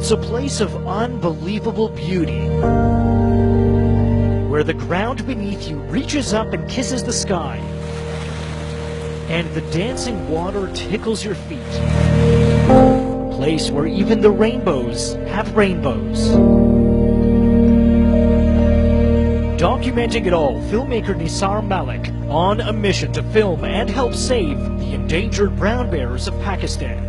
It's a place of unbelievable beauty, where the ground beneath you reaches up and kisses the sky, and the dancing water tickles your feet. A place where even the rainbows have rainbows. Documenting it all, filmmaker Nisar Malik on a mission to film and help save the endangered brown bears of Pakistan.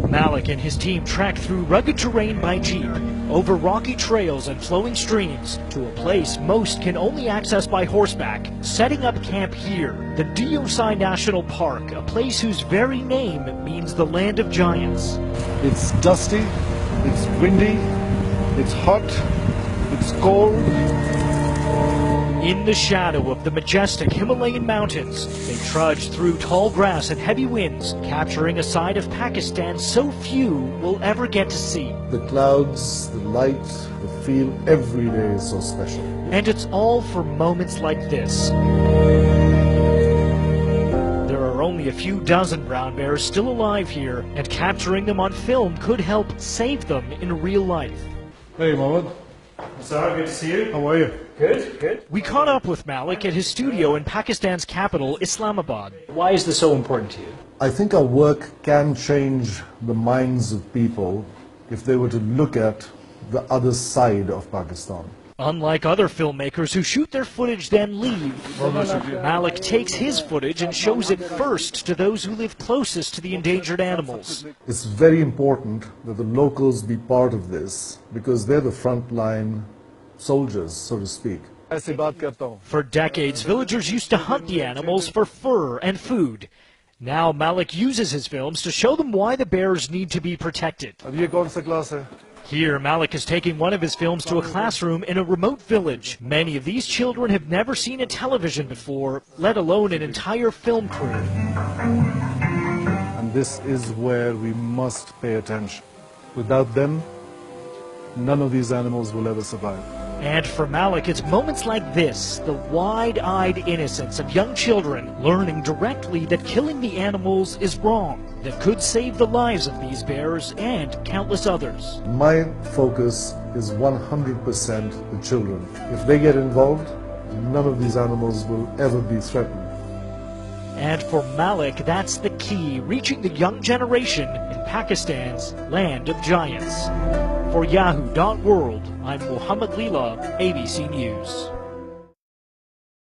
Malik and his team trekked through rugged terrain by jeep, over rocky trails and flowing streams, to a place most can only access by horseback, setting up camp here, the Deosai National Park, a place whose very name means the land of giants. It's dusty, it's windy, it's hot, it's cold. In the shadow of the majestic Himalayan mountains, they trudge through tall grass and heavy winds, capturing a side of Pakistan so few will ever get to see. The clouds, the light, the feel, every day is so special. And it's all for moments like this. There are only a few dozen brown bears still alive here, and capturing them on film could help save them in real life. Hey, Mohammed. Sorry, good to see you. How are you? Good, good. We caught up with Malik at his studio in Pakistan's capital, Islamabad. Why is this so important to you? I think our work can change the minds of people if they were to look at the other side of Pakistan. Unlike other filmmakers who shoot their footage then leave, Malik takes his footage and shows it first to those who live closest to the endangered animals. It's very important that the locals be part of this because they're the frontline soldiers, so to speak. For decades, villagers used to hunt the animals for fur and food. Now Malik uses his films to show them why the bears need to be protected. Here, Malik is taking one of his films to a classroom in a remote village. Many of these children have never seen a television before, let alone an entire film crew. And this is where we must pay attention. Without them, none of these animals will ever survive. And for Malik, it's moments like this, the wide-eyed innocence of young children learning directly that killing the animals is wrong, that could save the lives of these bears and countless others. My focus is 100% the children. If they get involved, none of these animals will ever be threatened. And for Malik, that's the key, reaching the young generation in Pakistan's land of giants. For Yahoo.World, I'm Mohammed Leela, ABC News.